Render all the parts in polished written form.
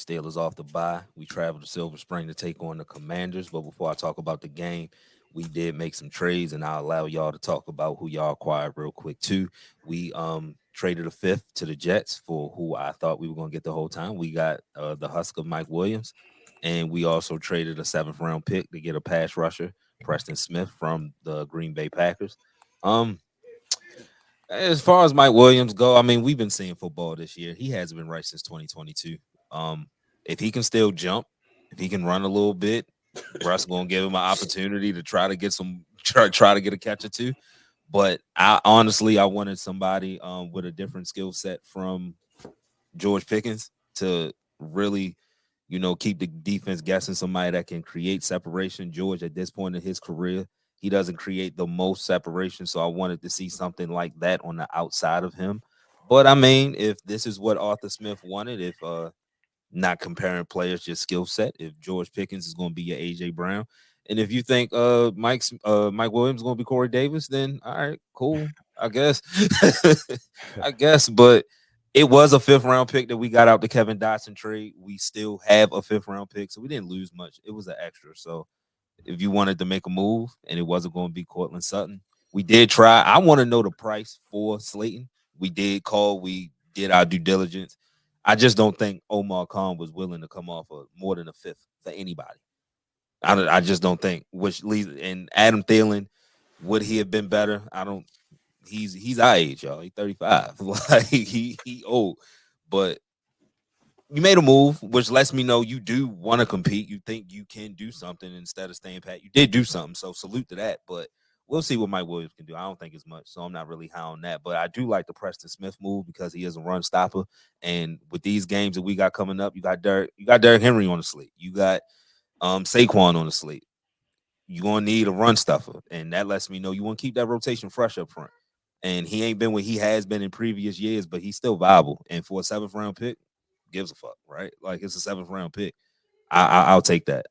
Steelers off the bye. We traveled to Silver Spring to take on the Commanders. But before I talk about the game, we did make some trades, and I'll allow y'all to talk about who y'all acquired real quick too. We traded a fifth to the Jets for who I thought we were going to get the whole time. We got the Husker Mike Williams, and we also traded a seventh round pick to get a pass rusher, Preston Smith from the Green Bay Packers. As far as Mike Williams go, I mean, we've been seeing football this year. He hasn't been right since 2022. If he can still jump, if he can run a little bit, Russ gonna give him an opportunity to try to get try to get a catch or two. But I wanted somebody with a different skill set from George Pickens to really, keep the defense guessing. Somebody that can create separation. George, at this point in his career, he doesn't create the most separation, so I wanted to see something like that on the outside of him. But I mean, if this is what Arthur Smith wanted, if not comparing players, just skill set, if George Pickens is going to be your AJ Brown, and if you think Mike Williams is going to be Corey Davis, then all right, cool, I guess. I guess, but it was a fifth round pick that we got out the Kevin Dotson trade. We still have a fifth round pick, so we didn't lose much. It was an extra, so if you wanted to make a move and it wasn't going to be Cortland Sutton, we did try. I want to know the price for Slayton. We did call. We did our due diligence. I just don't think Omar Khan was willing to come off of more than a fifth for anybody. I just don't think. Which leads, and Adam Thielen, would he have been better? I don't. He's our age, y'all. He's 35. Like he old, but you made a move, which lets me know you do want to compete. You think you can do something instead of staying pat. You did do something, so salute to that. But we'll see what Mike Williams can do. I don't think it's much, so I'm not really high on that. But I do like the Preston Smith move because he is a run stopper. And with these games that we got coming up, you got Derrick Henry on the slate. You got Saquon on the slate. You're gonna need a run stuffer, and that lets me know you want to keep that rotation fresh up front. And he ain't been what he has been in previous years, but he's still viable. And for a seventh round pick, gives a fuck, right? Like it's a seventh round pick. I'll take that.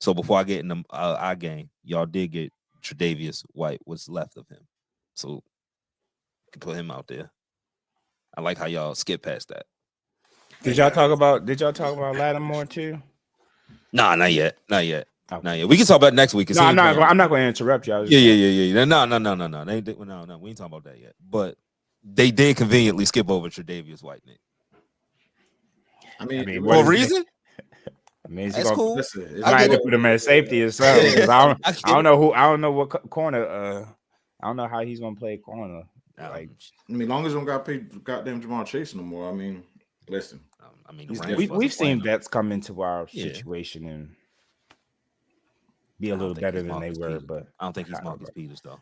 So before I get in the our game, y'all did get Tre'Davious White. What's left of him? So you can put him out there. I like how y'all skip past that. Did y'all talk about Lattimore too? Nah, not yet. Not yet. We can talk about it next week. No, I'm not going to interrupt y'all. Yeah. No. We ain't talking about that yet. But they did conveniently skip over Tre'Davious White, Nick. I mean, for a reason. I mean, that's cool. Listen, it's not to put him at safety or something. I don't know what corner. I don't know how he's gonna play corner. Like, I mean, long as we don't got paid goddamn Jamar Chase no more. I mean, listen. I mean, we've seen vets come into our situation and be a little better than they were, but I don't think he's Marcus Peters though.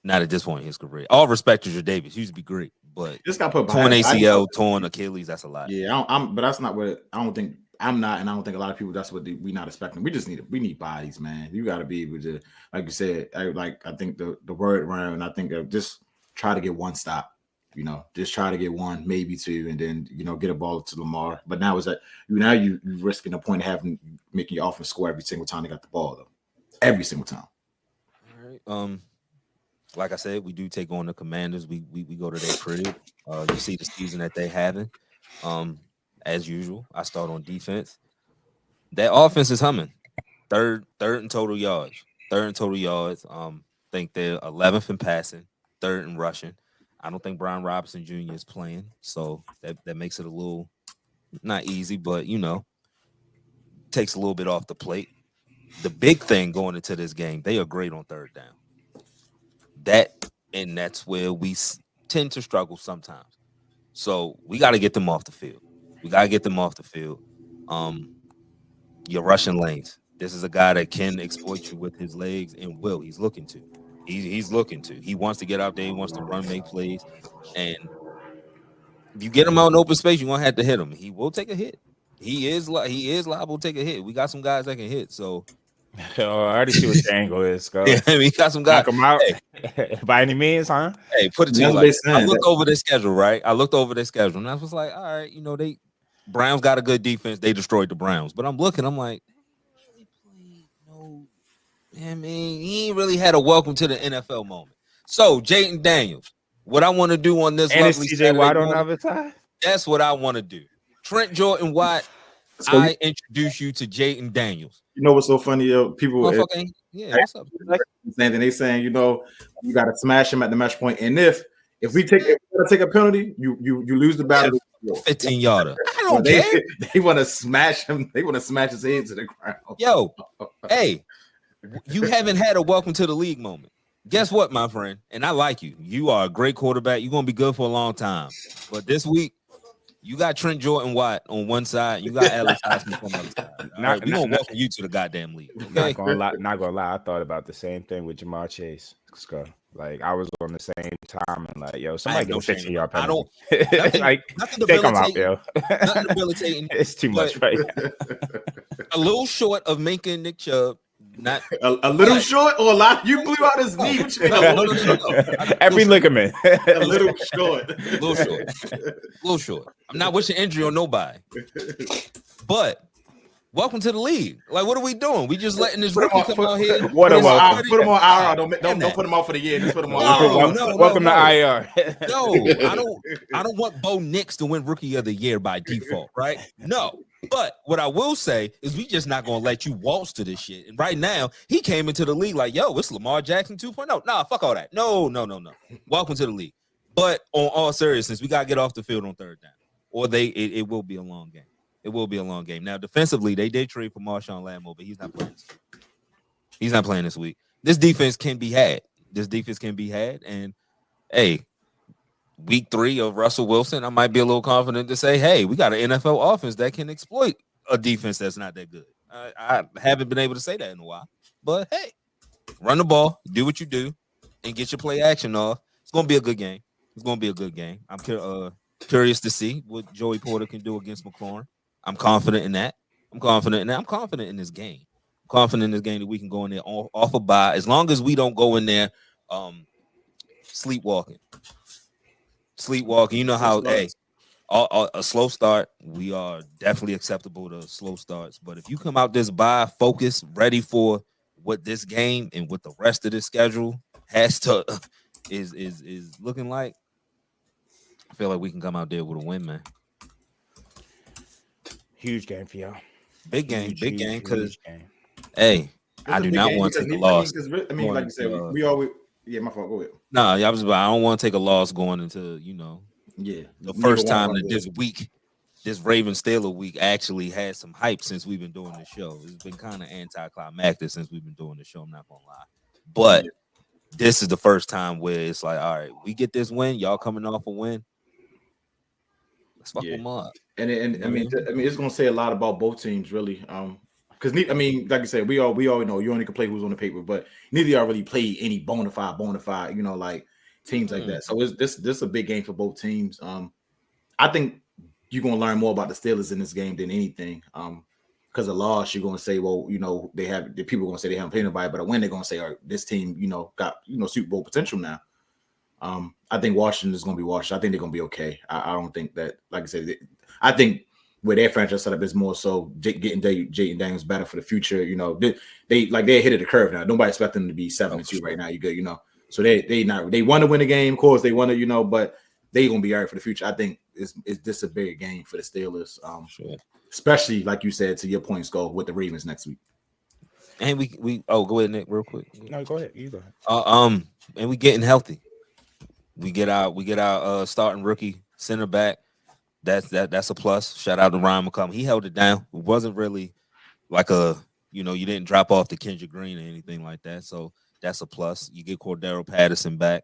Not at this point in his career. All respect to Tre'Davious. He used to be great, but just got put torn ACL, torn Achilles. That's a lot. Yeah, but that's not what I don't think. I'm not, and I don't think a lot of people. That's what we not expecting. We need bodies, man. You got to be able to, like you said. I think the word around. I think just try to get one stop. Just try to get one, maybe two, and then get a ball to Lamar. But now is that you risking the point of making your offense score every single time they got the ball though, every single time. All right. Like I said, we do take on the Commanders. We go to their crib. You see the season that they having. As usual, I start on defense. That offense is humming. Third in total yards. Think they're 11th in passing, third in rushing. I don't think Brian Robinson Jr. is playing, so that makes it a little not easy, but takes a little bit off the plate. The big thing going into this game, they are great on third down. That's where we tend to struggle sometimes. So we got to get them off the field. Your rushing lanes. This is a guy that can exploit you with his legs and will. He's looking to. He's looking to. He wants to get out there. He wants to run, make plays. And if you get him out in open space, you're going to have to hit him. He will take a hit. He is liable to take a hit. We got some guys that can hit, so. I already see what the angle is, Scott. Yeah, we got some guys. Knock him out by any means, huh? Hey, put it to you like, I looked over their schedule, right? And I was like, all right, they Browns got a good defense. They destroyed the Browns. But I'm looking, I'm like, he ain't really had a welcome to the NFL moment. So, Jayden Daniels, what I want to do on this and lovely CJ Watt on the other side. That's what I want to do. Trent Jordan Watt, So I introduce you to Jayden Daniels. you know what's so funny, yo? People, Yeah, what's up? saying they saying, you know, you got to smash him at the mesh point, and if we take a penalty, you lose the battle. 15 yarder. I don't they, care. They want to smash him. They want to smash his head to the ground. Yo, hey, you haven't had a welcome to the league moment. Guess what, my friend? And I like you. You are a great quarterback. You're gonna be good for a long time. But this week, you got Trent Jordan Watt on one side. You got Alex Highsmith on the other side. All right, we're gonna welcome you to the goddamn league. Okay? Not gonna lie. I thought about the same thing with Jamar Chase. Like I was on the same time and like, yo, somebody get a 15-yard penalty. Nothing take him out, yo. Nothing debilitating. It's too much, right? A little short of Minka and Nick Chubb. Not a little short or a lot. You blew out his knee. No. Every ligament. A little short. A little short. I'm not wishing injury on nobody. But welcome to the league. Like, what are we doing? We just letting this rookie come out here. What a welcome. Put him on IR. Don't put him out for the year. Just put him on IR. Welcome to IR. No, I don't want Bo Nix to win Rookie of the Year by default, right? No. But what I will say is we just not gonna let you waltz to this shit. And right now, he came into the league like, yo, it's Lamar Jackson 2.0. Nah, fuck all that. No. Welcome to the league. But on all seriousness, we gotta get off the field on third down, or it will be a long game. It will be a long game. Now, defensively, they did trade for Marshawn Lattimore, but he's not playing this week. He's not playing this week. This defense can be had. And hey, week 3 of Russell Wilson, I might be a little confident to say, hey, we got an NFL offense that can exploit a defense that's not that good. I haven't been able to say that in a while. But hey, run the ball, do what you do, and get your play action off. It's going to be a good game. I'm curious to see what Joey Porter can do against McLaurin. I'm confident in that. I'm confident in this game. I'm confident in this game that we can go in there off a bye as long as we don't go in there sleepwalking. You know how, hey, a slow start, we are definitely acceptable to slow starts. But if you come out this bye focused, ready for what this game and what the rest of the schedule has to is looking like, I feel like we can come out there with a win, man. Huge game for y'all. Big game. Because, hey, I do not want to take a loss. I mean, like you said, we always. Yeah, my fault. Go ahead. No, I don't want to take a loss going into, the first time that this Ravens Steelers week actually had some hype since we've been doing the show. It's been kind of anticlimactic since we've been doing the show. I'm not gonna lie, but this is the first time where it's like, all right, we get this win. Y'all coming off a win. Let's fuck them up. And I mean, it's gonna say a lot about both teams, really. Because I mean, like I said, we all know you only can play who's on the paper, but neither of y'all really play any bona fide, like teams like that. So this a big game for both teams. I think you're gonna learn more about the Steelers in this game than anything. Because a loss, you're gonna say, well, the people are gonna say they haven't played nobody, but a win, they're gonna say, all right, this team, got Super Bowl potential now. I think Washington is gonna be Washington. I think they're gonna be okay. I don't think that, like I said, I think where their franchise setup is more so getting Jayden Daniels better for the future. They're ahead of the curve now. Nobody expect them to be 7-2 right now. You good, So they want to win a game, of course. They want to, but they gonna be all right for the future. I think it's this a big game for the Steelers, sure. Especially like you said, to your point, Skull, with the Ravens next week. And we go ahead, Nick, real quick. No, go ahead. You go ahead. And we getting healthy. We get our starting rookie center back. That's a plus. Shout out to Ryan McCollum. He held it down. It wasn't really like you didn't drop off to Kendrick Green or anything like that. So that's a plus. You get Cordero Patterson back.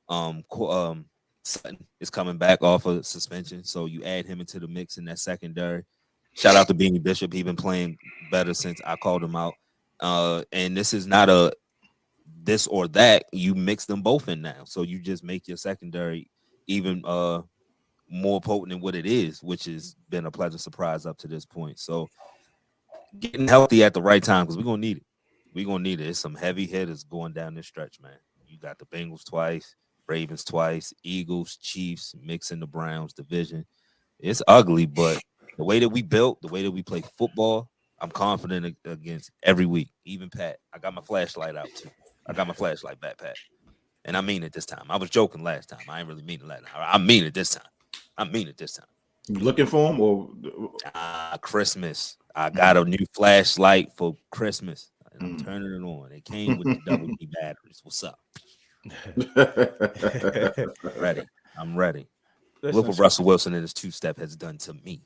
Sutton is coming back off of suspension, so you add him into the mix in that secondary. Shout out to Beanie Bishop. He's been playing better since I called him out. And this is not a this or that. You mix them both in now, so you just make your secondary even more potent than what it is, which has been a pleasant surprise up to this point. So getting healthy at the right time, because we're gonna need it. It's some heavy hitters going down this stretch, man. You got the Bengals twice, Ravens twice, Eagles, Chiefs, mixing the Browns division. It's ugly, but the way that we built, the way that we play football, I'm confident against every week. Even Pat, I got my flashlight out too. I got my flashlight back, Pat. And I mean it this time. I was joking last time. I ain't really mean it last time. I mean it this time. You looking for him or Christmas. I got a new flashlight for Christmas. And I'm Mm. turning it on. It came with the double D batteries. What's up? Ready. I'm ready. Look Listen, what Russell Wilson in his two-step has done to me.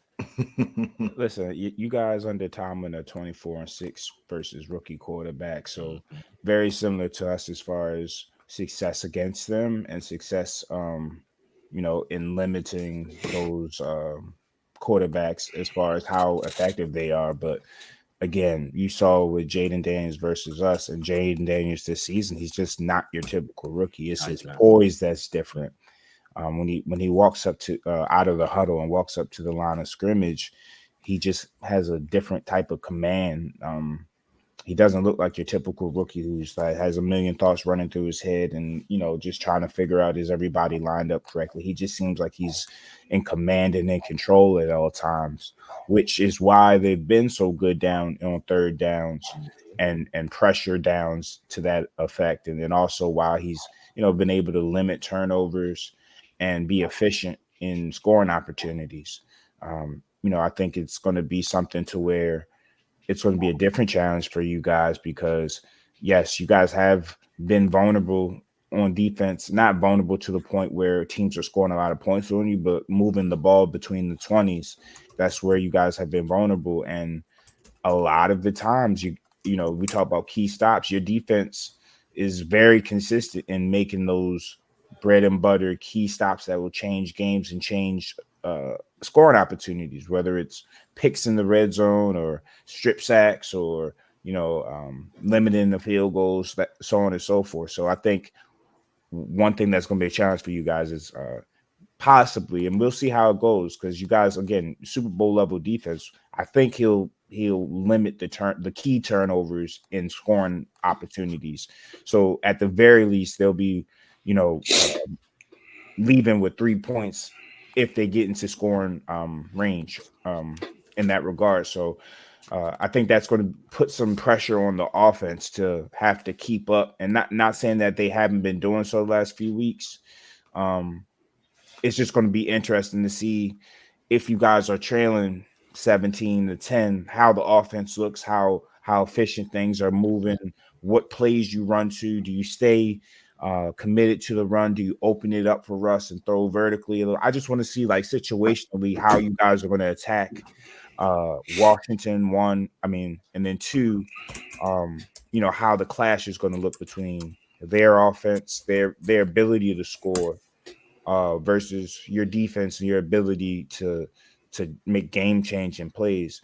listen, you guys under Tomlin are 24-6 versus rookie quarterback. So Mhm. very similar to us as far as success against them and success in limiting those quarterbacks as far as how effective they are. But again, you saw with Jayden Daniels versus us, and Jayden Daniels this season, he's just not your typical rookie. It's his Nice, man. poise that's different. When he walks up to out of the huddle and walks up to the line of scrimmage, he just has a different type of command. He doesn't look like your typical rookie who's like has a million thoughts running through his head and just trying to figure out is everybody lined up correctly. He just seems like he's in command and in control at all times, which is why they've been so good down on third downs and pressure downs to that effect, and then also why he's been able to limit turnovers and be efficient in scoring opportunities. I think it's going to be something to where it's going to be a different challenge for you guys because, yes, you guys have been vulnerable on defense, not vulnerable to the point where teams are scoring a lot of points on you, but moving the ball between the 20s. That's where you guys have been vulnerable. And a lot of the times we talk about key stops, your defense is very consistent in making those bread and butter key stops that will change games and change scoring opportunities, whether it's picks in the red zone or strip sacks or limiting the field goals, so on and so forth. So I think one thing that's going to be a challenge for you guys is possibly, and we'll see how it goes because you guys, again, Super Bowl level defense. I think he'll limit the key turnovers in scoring opportunities. So at the very least, they'll be leaving with 3 points if they get into scoring range in that regard. So I think that's going to put some pressure on the offense to have to keep up, and not saying that they haven't been doing so the last few weeks. It's just going to be interesting to see if you guys are trailing 17-10, how the offense looks, how efficient things are moving, what plays you run to. Do you stay committed to the run? Do you open it up for Russ and throw vertically? I just want to see like situationally how you guys are going to attack Washington, one. I mean, and then two, how the clash is going to look between their offense, their ability to score versus your defense and your ability to make game changing plays.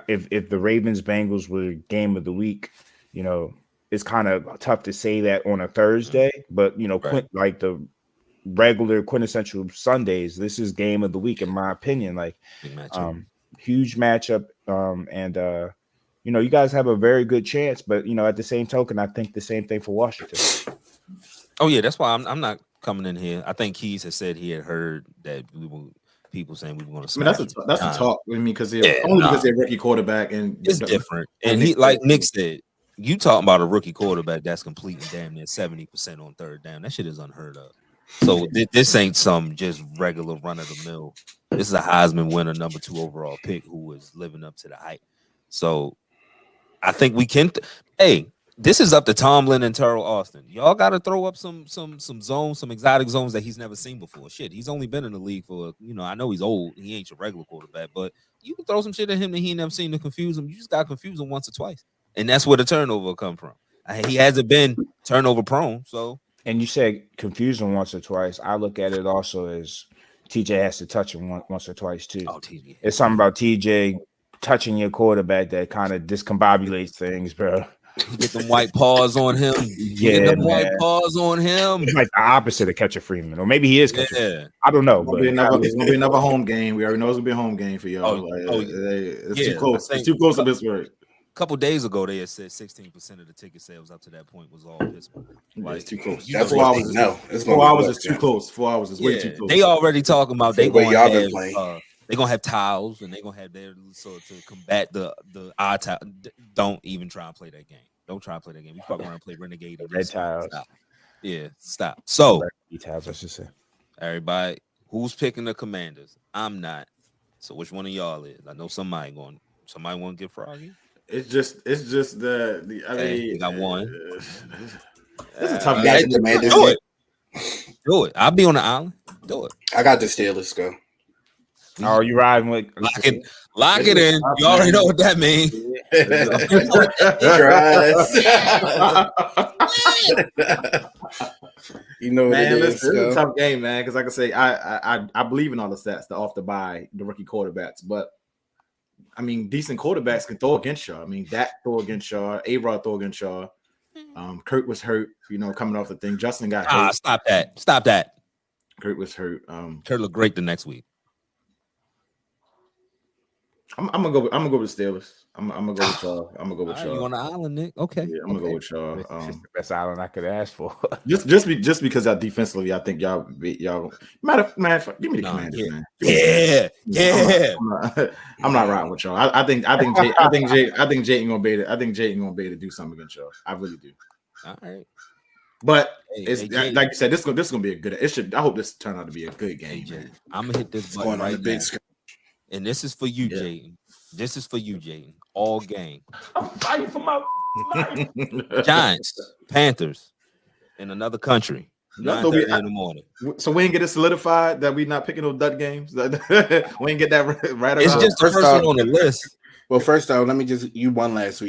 If the Ravens Bengals were game of the week, it's kind of tough to say that on a Thursday, but Right. like the regular quintessential Sundays, this is game of the week in my opinion. Like Big matchup. um huge matchup, and you guys have a very good chance, but at the same token, I think the same thing for Washington. Oh yeah, that's why I'm not coming in here. I think Keys has said he had heard that people saying we were going to I mean, smash. that's a talk with me because Yeah, because they're rookie quarterback and it's different. And they he, like Nick said, you talking about a rookie quarterback that's completing damn near 70% on third down. That shit is unheard of. So this ain't some just regular run of the mill. This is a Heisman winner, number 2 overall pick who is living up to the hype. So I think we can. Hey, this is up to Tomlin and Terrell Austin. Y'all got to throw up some zones, some exotic zones that he's never seen before. Shit, he's only been in the league for I know he's old. He ain't your regular quarterback, but you can throw some shit at him that he ain't never seen to confuse him. You just got to confuse him once or twice, and that's where the turnover will come from. He hasn't been turnover prone, so. And you said confusing once or twice. I look at it also as TJ has to touch him once or twice too. Oh, TJ. It's something about TJ touching your quarterback that kind of discombobulates things, bro. Get them white paws on him. Get Yeah, them white man. paws on him. It's like the opposite of Catcher Freeman, or maybe he is Catcher Freeman. Yeah. I don't know, It's but gonna be another home game. We already know it's gonna be a home game for y'all. It's too close. It's too close to Pittsburgh. A couple days ago, they had said 16% of the ticket sales up to that point was all Pittsburgh. Like, it's too close. That's 4 hours. No, 4 hours is too close. 4 hours is way too close. They already talking about they gonna have towels and they gonna have their to combat the eye towel. Don't even try and play that game. Don't try and play that game. You fuck around and play Renegade. Red towels. Stop. Yeah, stop. So details, I should say. everybody, Who's picking the Commanders? I'm not. So which one of y'all is? I know somebody want to get Froggy. It's just the. I Okay, mean, we got one. It's a tough I game. got the Commanders. Do it. Do it. I'll be on the island. Do it. I got the Steelers. Go. Oh, you riding with Lock it in. You already know what that means. You know what Man, it is. listen, it's a tough game, man. Because like I say, I believe in all the stats, the off the bye, the rookie quarterbacks. But I mean, decent quarterbacks can throw against y'all. I mean, Dak throw against y'all, A-Rod throw against y'all. Kurt was hurt, coming off the thing. Justin got hurt. Stop that. Stop that. Kurt was hurt. Kurt looked great the next week. I'm gonna go with the Steelers. I'm gonna go with y'all. I'm gonna go with y'all. You on the island, Nick? Okay. Yeah, I'm gonna go with y'all. It's the best island I could ask for. just because defensively, I think y'all matter man. Give me the Commanders, man. Yeah. I'm not riding with y'all. I think Jayden gonna be able to. I think Jayden gonna be able to do something against y'all. I really do. All right. But it's like you said, this gonna be a good. It should. I hope this turn out to be a good game. Man. I'm gonna hit this button right now. And this is for you, Jayden. This is for you, Jayden. All game. I'm fighting for my life. Giants, Panthers, in another country. 9:30 in the morning. So we ain't get it solidified that we not picking those dud games. We ain't get that right. It's just the first one on the list. Well, first off, you won last week.